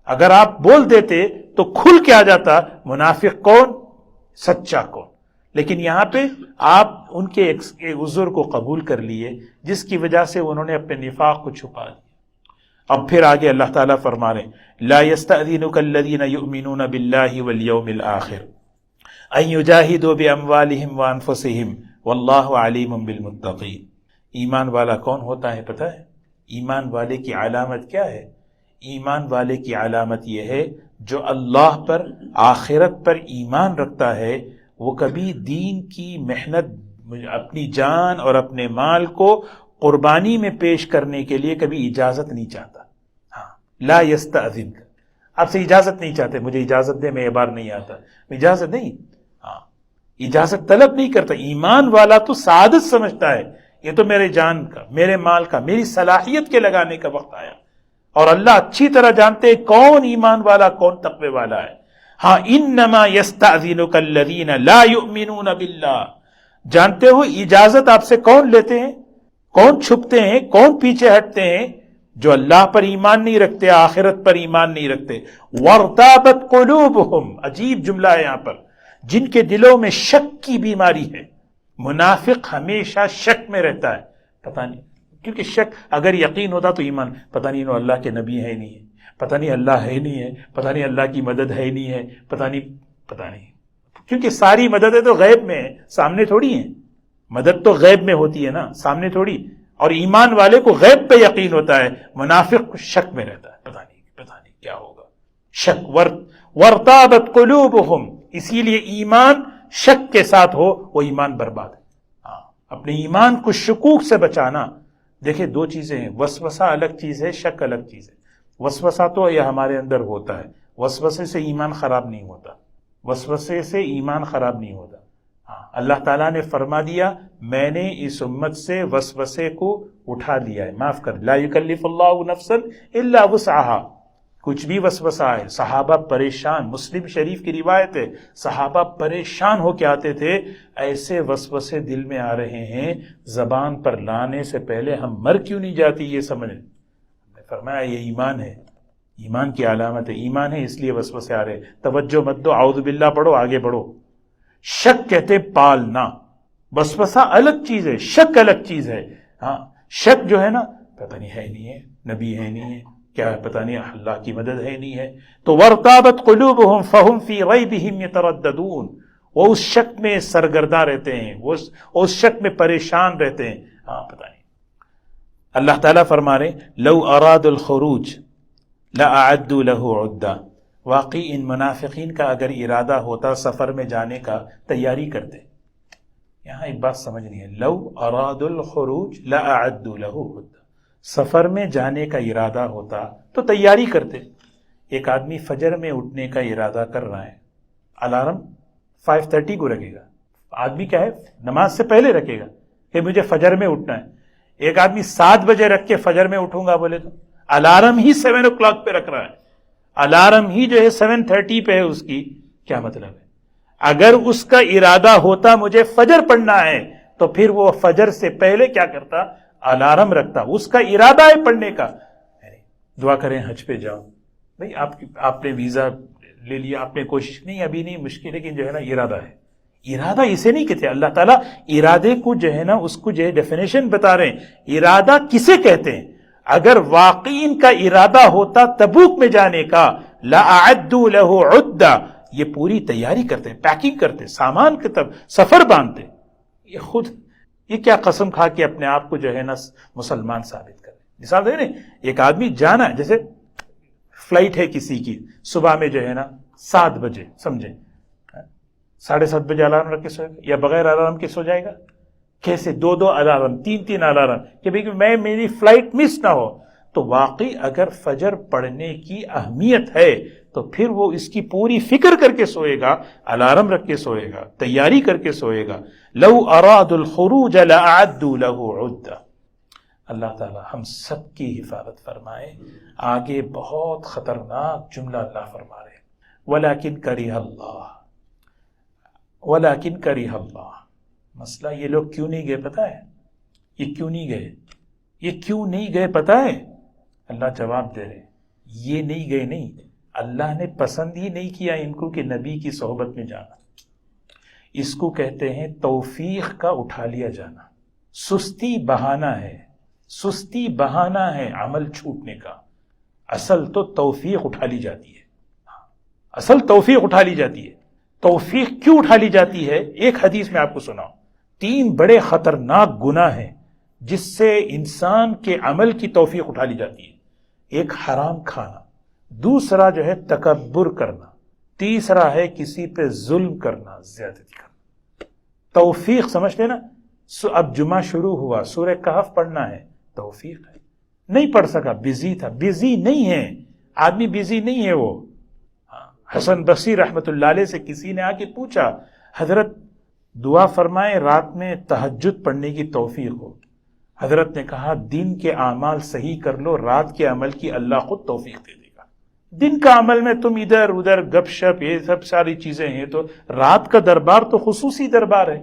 Speaker 1: اگر آپ بول دیتے تو کھل کے آ جاتا منافق کون سچا کون، لیکن یہاں پہ آپ ان کے ایک عذر کو قبول کر لیے جس کی وجہ سے انہوں نے اپنے نفاق کو چھپا دیا۔ اب پھر آگے اللہ تعالیٰ فرما رہے ہیں لا يستأذنك الذين يؤمنون بالله واليوم الآخر ان يجاهدوا باموالهم وانفسهم والله علیم بالمتقین۔ ایمان والا کون ہوتا ہے پتہ ہے؟ ایمان والے کی علامت کیا ہے؟ ایمان والے کی علامت یہ ہے جو اللہ پر آخرت پر ایمان رکھتا ہے، وہ کبھی دین کی محنت اپنی جان اور اپنے مال کو قربانی میں پیش کرنے کے لیے کبھی اجازت نہیں چاہتا۔ ہاں، لا یستأذن، آپ سے اجازت نہیں چاہتے، مجھے اجازت دے میں یہ بار نہیں آتا، اجازت نہیں، ہاں اجازت طلب نہیں کرتا۔ ایمان والا تو سعادت سمجھتا ہے، یہ تو میرے جان کا، میرے مال کا، میری صلاحیت کے لگانے کا وقت آیا، اور اللہ اچھی طرح جانتے ہیں کون ایمان والا کون تقوی والا ہے۔ ہاں انما یستأذنک الذین لا یؤمنون باللہ، جانتے ہو اجازت آپ سے کون لیتے ہیں، کون چھپتے ہیں، کون پیچھے ہٹتے ہیں؟ جو اللہ پر ایمان نہیں رکھتے، آخرت پر ایمان نہیں رکھتے۔ وارتابت قلوبہم، عجیب جملہ ہے یہاں پر، جن کے دلوں میں شک کی بیماری ہے۔ منافق ہمیشہ شک میں رہتا ہے، پتہ نہیں، کیونکہ شک اگر یقین ہوتا تو ایمان، پتہ نہیں انہوں اللہ کے نبی ہے نہیں ہے، پتہ نہیں اللہ ہے نہیں ہے، پتہ نہیں اللہ کی مدد ہے نہیں ہے، پتہ نہیں، کیونکہ ساری مددیں تو غیب میں ہیں، سامنے تھوڑی ہیں۔ مدد تو غیب میں ہوتی ہے نا، سامنے تھوڑی۔ اور ایمان والے کو غیب پہ یقین ہوتا ہے، منافق کو شک میں رہتا ہے، پتہ نہیں کیا ہوگا، شک۔ ورتابت قلوبہم، اسی لیے ایمان شک کے ساتھ ہو وہ ایمان برباد ہے۔ ہاں، اپنے ایمان کو شکوک سے بچانا۔ دیکھیں دو چیزیں ہیں، وسوسہ الگ چیز ہے، شک الگ چیز ہے۔ وسوسہ تو یہ ہمارے اندر ہوتا ہے، وسوسے سے ایمان خراب نہیں ہوتا، وسوسے سے ایمان خراب نہیں ہوتا۔ ہاں، اللہ تعالیٰ نے فرما دیا میں نے اس امت سے وسوسے کو اٹھا لیا ہے، معاف کر، لا یکلف اللہ نفسا الا وسعها، کچھ بھی وسوسہ ہے۔ صحابہ پریشان، مسلم شریف کی روایت ہے، صحابہ پریشان ہو کے آتے تھے، ایسے وسوسے دل میں آ رہے ہیں، زبان پر لانے سے پہلے ہم مر کیوں نہیں جاتی یہ سمجھ۔ فرمایا یہ ایمان ہے، ایمان کی علامت ہے، ایمان ہے اس لیے وسوسے آ رہے، توجہ مت دو، اعوذ باللہ پڑھو، آگے بڑھو۔ شک کہتے پالنا، وسوسہ الگ چیز ہے، شک الگ چیز ہے۔ ہاں شک جو ہے نا، پتہ نہیں ہے نہیں ہے، نبی ہے نہیں ہے، کیا ہے پتہ نہیں، اللہ کی مدد ہے نہیں ہے، تو وارتابت قلوبہم فہم فی ریبہم یترددون، وہ اس شک میں سرگرداں رہتے ہیں، وہ اس شک میں پریشان رہتے ہیں۔ ہاں پتہ نہیں۔ اللہ تعالیٰ فرما رہے لو ارادوا الخروج لاعدوا له عدہ، واقعی ان منافقین کا اگر ارادہ ہوتا سفر میں جانے کا، تیاری کرتے۔ یہاں ایک بات سمجھنی ہے، لو ارادوا الخروج لاعدوا له عدہ، سفر میں جانے کا ارادہ ہوتا تو تیاری کرتے۔ ایک آدمی فجر میں اٹھنے کا ارادہ کر رہا ہے، الارم 5:30 کو رکھے گا، آدمی کیا ہے نماز سے پہلے رکھے گا کہ مجھے فجر میں اٹھنا ہے۔ ایک آدمی 7 بجے رکھ کے فجر میں اٹھوں گا بولے تو الارم ہی 7 o'clock پہ رکھ رہا ہے، الارم ہی جو ہے 7:30 پہ ہے، اس کی کیا مطلب ہے؟ اگر اس کا ارادہ ہوتا مجھے فجر پڑھنا ہے تو پھر وہ فجر سے پہلے کیا کرتا؟ الارم رکھتا۔ اس کا ارادہ ہے پڑھنے کا۔ دعا کریں حج پہ جاؤ، بھائی آپ نے ویزا لے لیا، آپ نے کوشش نہیں، ابھی نہیں، مشکل، لیکن جو ہے نا ارادہ ہے۔ ارادہ اسے نہیں کہتے، اللہ تعالیٰ ارادے کو جو ہے نا اس کو جو ہے ڈیفینیشن بتا رہے ہیں، ارادہ کسے کہتے ہیں؟ اگر واقعی ان کا ارادہ ہوتا تبوک میں جانے کا، لَأَعَدُّوا لَهُ عُدَّةً، یہ پوری تیاری کرتے، پیکنگ کرتے، سامان کی طرف سفر باندھتے۔ یہ کیا قسم کھا کے اپنے آپ کو جو ہے نا مسلمان ثابت کرے۔ مثال دے رہے، ایک آدمی جانا ہے، جیسے فلائٹ ہے کسی کی صبح میں جو ہے نا 7 بجے، سمجھیں 7:30 بجے الارم رکھ کے سوئے گا یا بغیر الارم کے سو جائے گا؟ کیسے 2 الارم، 3 الارم، کہ بھئی میری فلائٹ مس نہ ہو۔ تو واقعی اگر فجر پڑھنے کی اہمیت ہے تو پھر وہ اس کی پوری فکر کر کے سوئے گا، الارم رکھ کے سوئے گا، تیاری کر کے سوئے گا۔ لو ارادوا الخروج لاعدوا له عدہ۔ اللہ تعالی ہم سب کی حفاظت فرمائے۔ آگے بہت خطرناک جملہ اللہ فرما رہے وَلَكِنْ كَرِهَ اللَّهُ، وَلَكِنْ كَرِهَ اللَّهُ۔ مسئلہ یہ لوگ کیوں نہیں گئے پتہ ہے؟ یہ کیوں نہیں گئے؟ یہ کیوں نہیں گئے پتہ ہے؟ اللہ جواب دے رہے یہ نہیں گئے، نہیں، اللہ نے پسند ہی نہیں کیا ان کو کہ نبی کی صحبت میں جانا۔ اس کو کہتے ہیں توفیق کا اٹھا لیا جانا۔ سستی بہانہ ہے، سستی بہانہ ہے عمل چھوٹنے کا۔ اصل تو توفیق اٹھا لی جاتی ہے، اصل توفیق اٹھا لی جاتی ہے۔ توفیق کیوں اٹھا لی جاتی ہے؟ ایک حدیث میں آپ کو سناؤں، 3 بڑے خطرناک گناہ ہیں جس سے انسان کے عمل کی توفیق اٹھا لی جاتی ہے۔ ایک حرام کھانا، دوسرا جو ہے تکبر کرنا، تیسرا ہے کسی پہ ظلم کرنا، زیادتی کرنا۔ توفیق سمجھتے نا؟ اب جمعہ شروع ہوا، سورہ کہف پڑھنا ہے، توفیق ہے، نہیں پڑھ سکا، بزی تھا، بزی نہیں ہے آدمی، بزی نہیں ہے وہ۔ حسن بصری رحمت اللہ علیہ سے کسی نے آ کے پوچھا، حضرت دعا فرمائے رات میں تہجد پڑھنے کی توفیق ہو۔ حضرت نے کہا دن کے اعمال صحیح کر لو، رات کے عمل کی اللہ خود توفیق دے دے گا۔ دن کا عمل میں تم ادھر ادھر گپ شپ، یہ سب ساری چیزیں ہیں، تو رات کا دربار تو خصوصی دربار ہے۔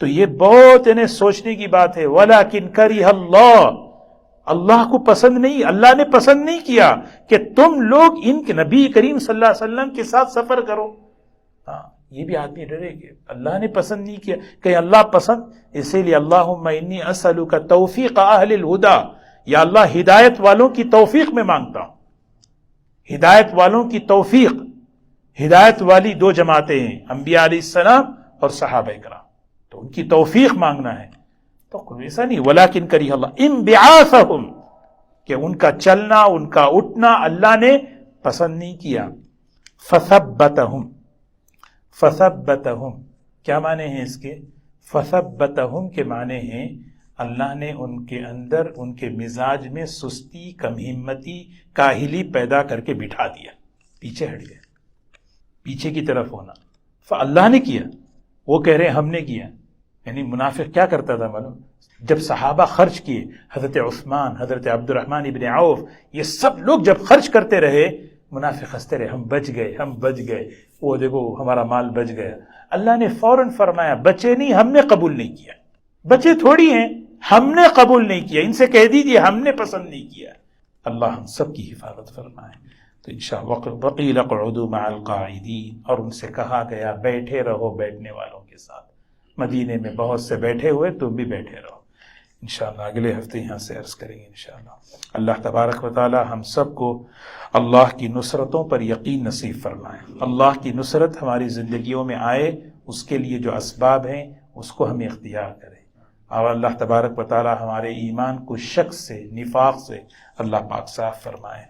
Speaker 1: تو یہ بہت انہیں سوچنے کی بات ہے۔ وَلَكِنْ كَرِهَ اللَّهُ، اللہ کو پسند نہیں، اللہ نے پسند نہیں کیا کہ تم لوگ ان کے نبی کریم صلی اللہ علیہ وسلم کے ساتھ سفر کرو۔ ہاں یہ بھی آدمی ڈرے کہ اللہ نے پسند نہیں کیا، کہ اللہ پسند، اسی لیے اللہم انی اسألک توفیق اہل الہدی، یا اللہ ہدایت والوں کی توفیق میں مانگتا ہوں، ہدایت والوں کی توفیق۔ ہدایت والی 2 جماعتیں ہیں، انبیاء علیہ السلام اور صحابہ کرام، تو ان کی توفیق مانگنا ہے۔ تو کوئی ایسا نہیں ولیکن کریہ اللہ انبعاثہم، کہ ان کا چلنا، ان کا اٹھنا اللہ نے پسند نہیں کیا۔ فثبتہم، فثبتہم کیا معنی ہیں اس کے؟ فثبتہم کے معنی ہیں اللہ نے ان کے اندر، ان کے مزاج میں سستی، کم ہمتی، کاہلی پیدا کر کے بٹھا دیا، پیچھے ہٹ گئے، پیچھے کی طرف ہونا۔ اللہ نے کیا، وہ کہہ رہے ہیں ہم نے کیا۔ یعنی منافق کیا کرتا تھا معلوم؟ جب صحابہ خرچ کیے، حضرت عثمان، حضرت عبد الرحمن ابن عوف، یہ سب لوگ جب خرچ کرتے رہے، منافق ہنستے رہے، ہم بچ گئے، ہم بچ گئے، وہ دیکھو ہمارا مال بچ گیا۔ اللہ نے فوراً فرمایا بچے نہیں، ہم نے قبول نہیں کیا، بچے تھوڑی ہیں، ہم نے قبول نہیں کیا، ان سے کہہ دیجیے ہم نے پسند نہیں کیا۔ اللہ ہم سب کی حفاظت فرمائے۔ تو انشاءاللہ وقیل اقعدوا مع القاعدین، اور ان سے کہا گیا بیٹھے رہو بیٹھنے والوں کے ساتھ۔ مدینے میں بہت سے بیٹھے ہوئے، تم بھی بیٹھے رہو۔ انشاءاللہ اگلے ہفتے یہاں سے عرض کریں گے انشاءاللہ۔ اللہ تبارک و تعالی ہم سب کو اللہ کی نصرتوں پر یقین نصیب فرمائے۔ اللہ کی نصرت ہماری زندگیوں میں آئے، اس کے لیے جو اسباب ہیں اس کو ہمیں اختیار کریں، اور اللہ تبارک و تعالی ہمارے ایمان کو شک سے، نفاق سے اللہ پاک صاف فرمائے۔